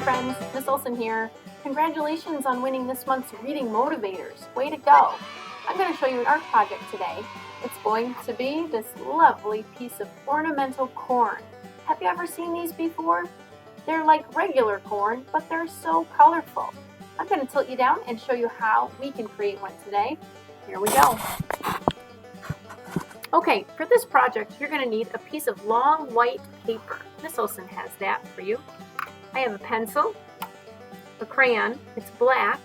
friends, Miss Olson here. Congratulations on winning this month's Reading Motivators. Way to go! I'm going to show you an art project today. It's going to be this lovely piece of ornamental corn. Have you ever seen these before? They're like regular corn, but they're so colorful. I'm going to tilt you down and show you how we can create one today. Here we go. Okay, for this project, you're going to need a piece of long white paper. Miss Olson has that for you. I have a pencil, a crayon, it's black,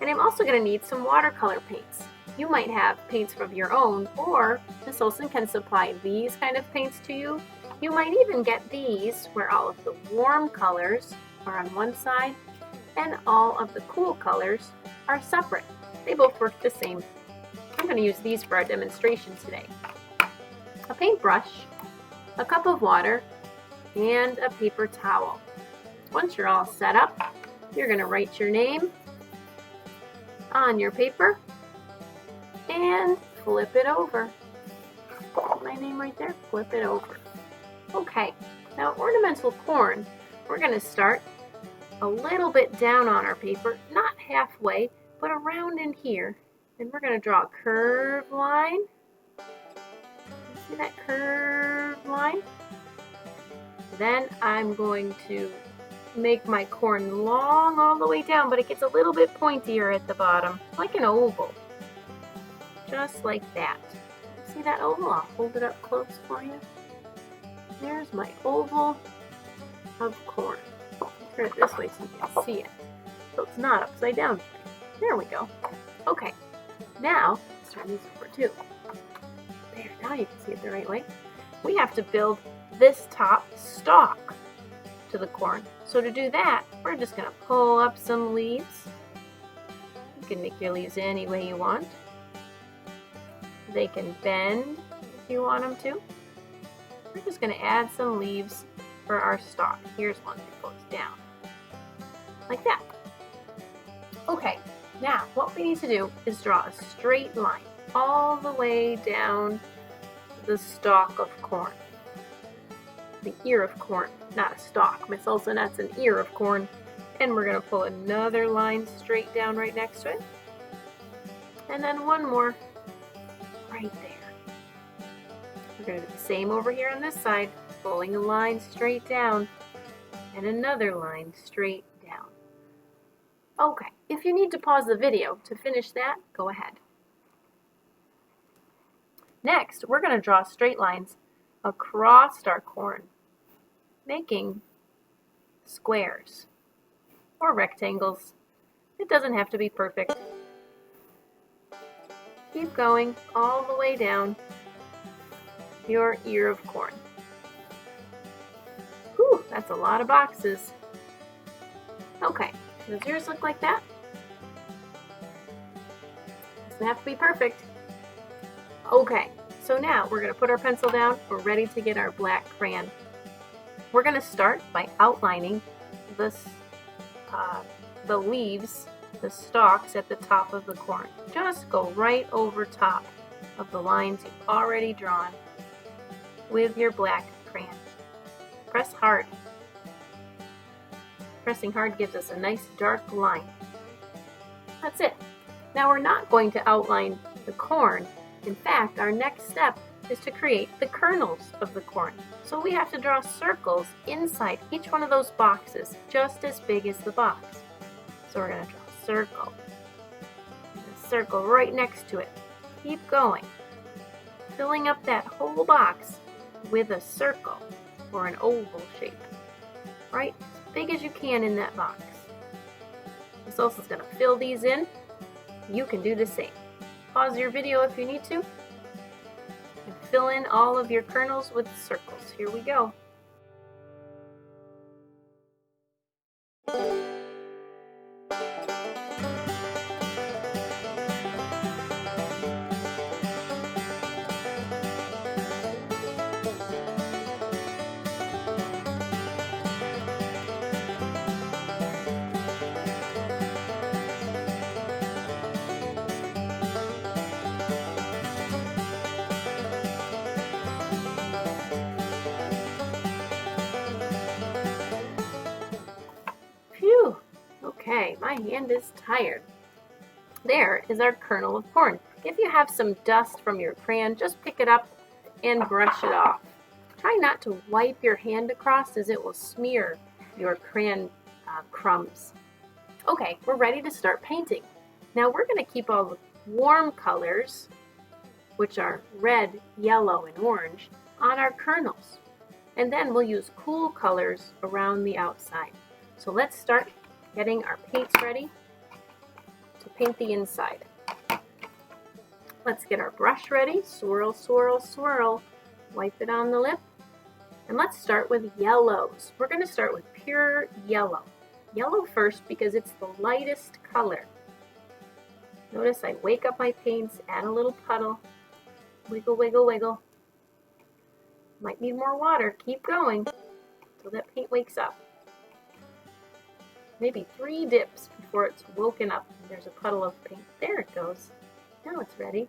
and I'm also going to need some watercolor paints. You might have paints of your own, or Miss Olson can supply these kind of paints to you. You might even get these, where all of the warm colors are on one side, and all of the cool colors are separate. They both work the same. I'm going to use these for our demonstration today. A paintbrush, a cup of water, and a paper towel. Once you're all set up, you're going to write your name on your paper and flip it over. Put my name right there, flip it over. Okay, now ornamental corn, we're going to start a little bit down on our paper, not halfway, but around in here. And we're going to draw a curved line. See that curved line? Then I'm going to make my corn long all the way down, but it gets a little bit pointier at the bottom, like an oval. Just like that. See that oval? I'll hold it up close for you. There's my oval of corn. Turn it this way so you can see it. So it's not upside down. There we go. Okay. Now, let's turn these over too. There, now you can see it the right way. We have to build this top stalk to the corn. So to do that, we're just going to pull up some leaves. You can make your leaves any way you want. They can bend if you want them to. We're just going to add some leaves for our stalk. Here's one that goes down. Like that. Okay, now what we need to do is draw a straight line all the way down the stalk of corn. The ear of corn, not a stalk. Miss Olson, that's an ear of corn. And we're going to pull another line straight down right next to it. And then one more right there. We're going to do the same over here on this side, pulling a line straight down and another line straight down. Okay, if you need to pause the video to finish that, go ahead. Next, we're going to draw straight lines across our corn, making squares or rectangles. It doesn't have to be perfect. Keep going all the way down your ear of corn. Whew, that's a lot of boxes. Okay, does yours look like that? Doesn't have to be perfect. Okay, so now we're going to put our pencil down. We're ready to get our black crayon. We're going to start by outlining this, the leaves, the stalks at the top of the corn. Just go right over top of the lines you've already drawn with your black crayon. Press hard. Pressing hard gives us a nice dark line. That's it. Now we're not going to outline the corn. In fact, our next step is to create the kernels of the corn. So we have to draw circles inside each one of those boxes, just as big as the box. So we're going to draw a circle. And a circle right next to it. Keep going. Filling up that whole box with a circle or an oval shape. Right? As big as you can in that box. Miss Olson's going to fill these in. You can do the same. Pause your video if you need to. And fill in all of your kernels with circles. Here we go. my hand is tired. There is our kernel of corn. If you have some dust from your crayon, just pick it up and brush it off. Try not to wipe your hand across as it will smear your crayon crumbs. Okay, we're ready to start painting. Now we're going to keep all the warm colors, which are red, yellow, and orange, on our kernels. And then we'll use cool colors around the outside. So let's start getting our paints ready to paint the inside. Let's get our brush ready. Swirl, swirl, swirl. Wipe it on the lip. And let's start with yellows. We're going to start with pure yellow. Yellow first because it's the lightest color. Notice I wake up my paints, add a little puddle. Wiggle, wiggle, wiggle. Might need more water. Keep going until that paint wakes up. Maybe 3 dips before it's woken up. There's a puddle of paint. There it goes. Now it's ready.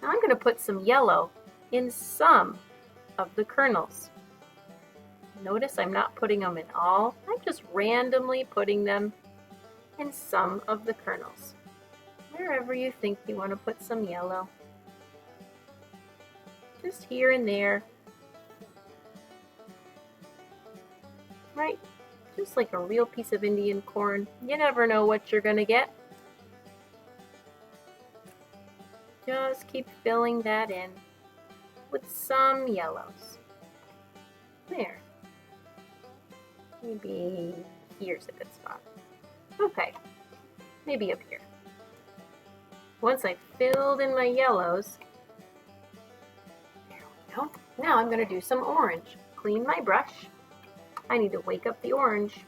Now I'm going to put some yellow in some of the kernels. Notice I'm not putting them in all. I'm just randomly putting them in some of the kernels. Wherever you think you want to put some yellow. Just here and there. Right? Just like a real piece of Indian corn. You never know what you're going to get. Just keep filling that in with some yellows. There. Maybe here's a good spot. Okay. Maybe up here. Once I filled in my yellows, there we go. Now I'm going to do some orange. Clean my brush. I need to wake up the orange.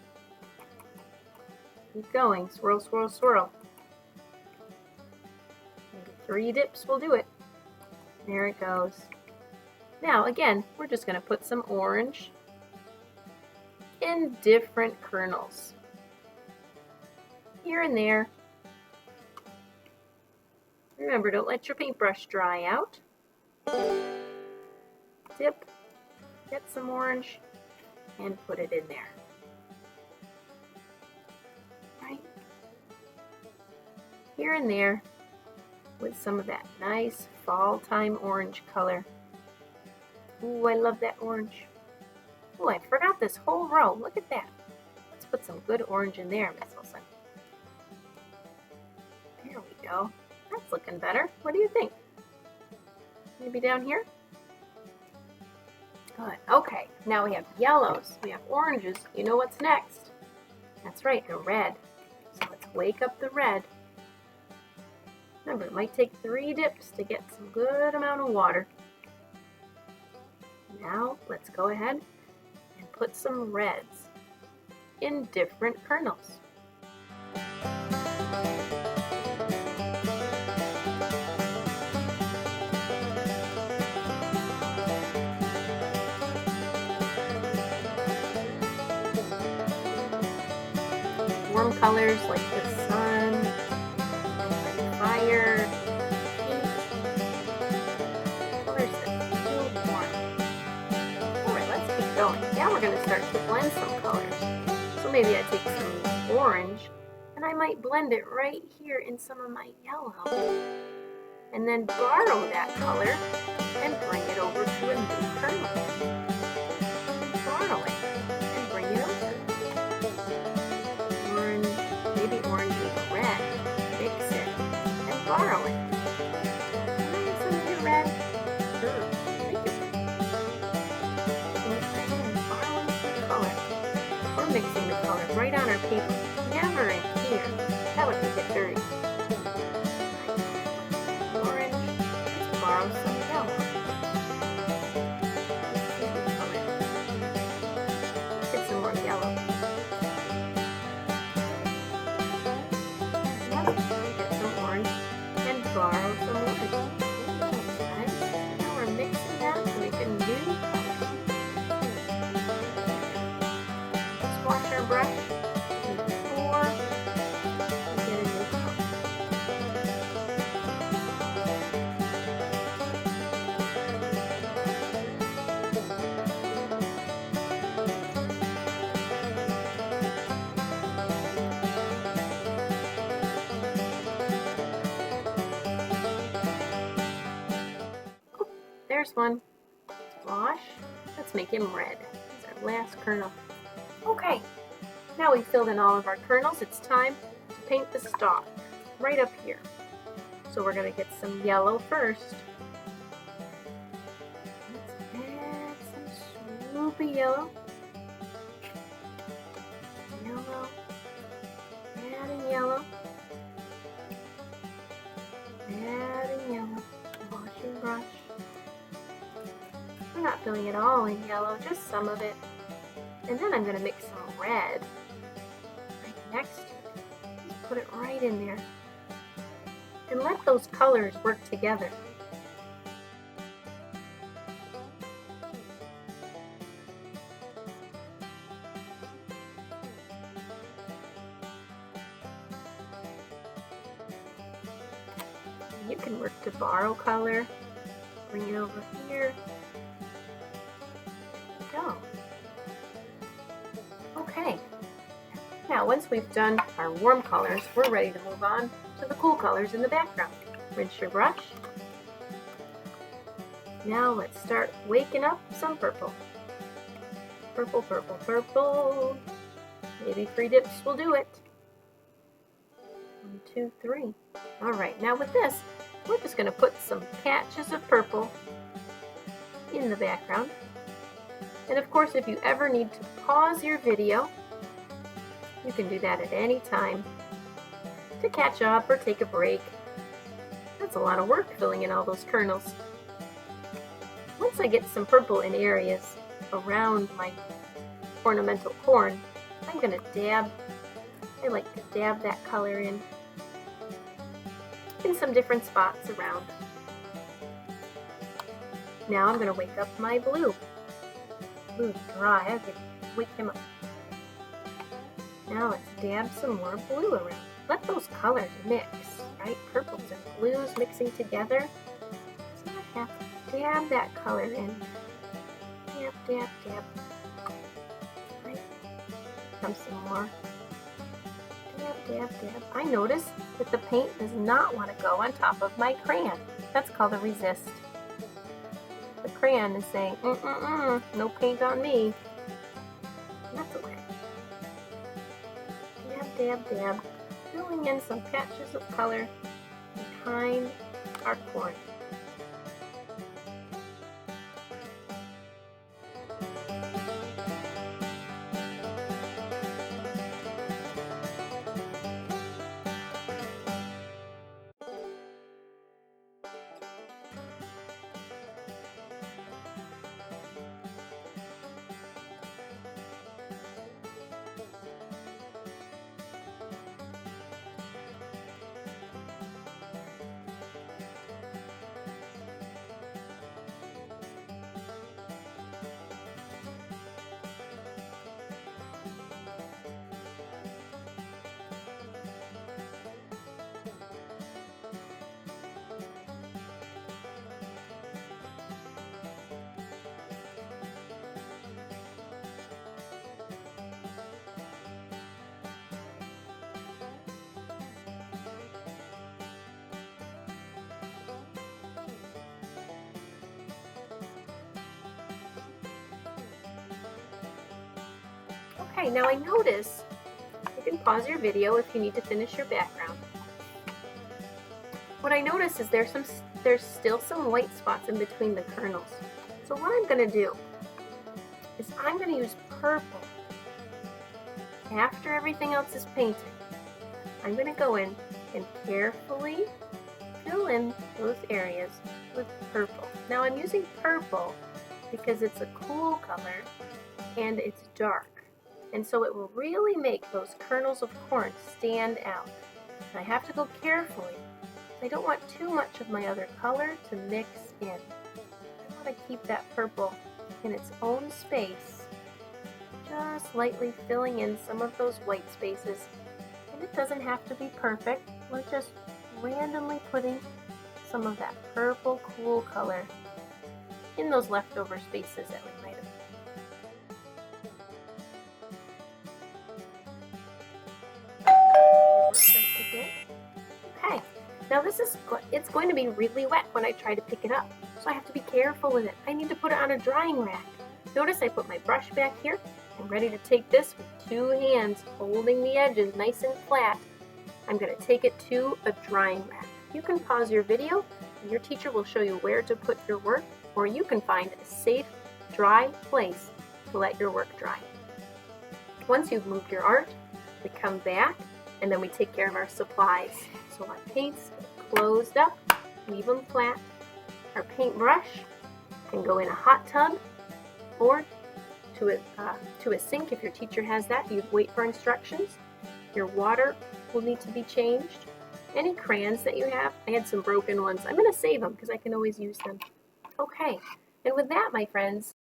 Keep going. Swirl, swirl, swirl. Maybe 3 dips will do it. There it goes. Now again, we're just going to put some orange in different kernels. Here and there. Remember, don't let your paintbrush dry out. Dip, get some orange, and put it in there. Right? Here and there with some of that nice fall time orange color. Ooh, I love that orange. Ooh, I forgot this whole row. Look at that. Let's put some good orange in there, Miss Wilson. There we go. That's looking better. What do you think? Maybe down here? Good. Okay, now we have yellows. We have oranges. You know what's next? That's right, a red. So let's wake up the red. Remember, it might take 3 dips to get some good amount of water. Now, let's go ahead and put some reds in different kernels. Warm colors like the sun, like fire, heat, colors that feel warm. Alright, let's keep going. Now we're going to start to blend some colors. So maybe I take some orange and I might blend it right here in some of my yellow. And then borrow that color and bring it over to a new kernel. Borrow it and bring it over. Maybe orange with red, mix it, and borrow it. And some of your red, make it. And borrowing some color. We're mixing the color right on our paper, never in here. That would make it dirty. Orange, let's borrow some yellow. Get some more yellow. Borrow some orange. Nice. Now we're mixing that to make a new color. Let's wash our brush before we get a new color. there's one. Wash. Let's make him red. He's our last kernel. Okay, now we've filled in all of our kernels. It's time to paint the stalk right up here. So we're going to get some yellow first. Let's add some swoopy yellow. Yellow. Adding yellow. Adding yellow. Washing brush. We're not filling it all in yellow, just some of it. And then I'm going to mix some red right next to it. Just put it right in there. And let those colors work together. You can work to borrow color. Bring it over here. Go. Okay. Now once we've done our warm colors, we're ready to move on to the cool colors in the background. Rinse your brush. Now let's start waking up some purple. Purple, purple, purple. Maybe 3 dips will do it. 1, 2, 3. Alright, now with this, we're just going to put some patches of purple in the background. And of course, if you ever need to pause your video, you can do that at any time to catch up or take a break. That's a lot of work filling in all those kernels. Once I get some purple in areas around my ornamental corn, I'm going to dab. I like to dab that color in some different spots around. Now I'm going to wake up my blue. Blue's dry. I can wake him up. Now let's dab some more blue around. Let those colors mix, right? Purples and blues mixing together. So I have to dab that color in. Dab, dab, dab. Right. Come some more. Dab, dab, dab. I notice that the paint does not want to go on top of my crayon. That's called a resist. The crayon is saying, no paint on me. That's okay. Dab, dab, dab. Filling in some patches of color behind our corn. Okay, now I notice, you can pause your video if you need to finish your background. What I notice is there's still some white spots in between the kernels. So what I'm going to do is I'm going to use purple. After everything else is painted, I'm going to go in and carefully fill in those areas with purple. Now I'm using purple because it's a cool color and it's dark. And so it will really make those kernels of corn stand out. And I have to go carefully. I don't want too much of my other color to mix in. I want to keep that purple in its own space, just lightly filling in some of those white spaces. And it doesn't have to be perfect. We're just randomly putting some of that purple cool color in those leftover spaces that we might have. Okay, now it's going to be really wet when I try to pick it up. so I have to be careful with it. I need to put it on a drying rack. Notice I put my brush back here. I'm ready to take this with 2 hands, holding the edges nice and flat. I'm going to take it to a drying rack. You can pause your video, and your teacher will show you where to put your work, or you can find a safe, dry place to let your work dry. Once you've moved your art, we come back, and then we take care of our supplies. So our paints closed up, leave them flat. Our paintbrush can go in a hot tub or to a sink if your teacher has that. You'd wait for instructions. Your water will need to be changed. Any crayons that you have, I had some broken ones. I'm going to save them because I can always use them. Okay, and with that, my friends,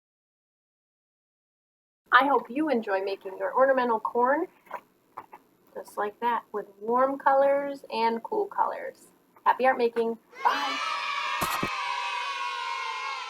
I hope you enjoy making your ornamental corn just like that with warm colors and cool colors. Happy art making. Bye.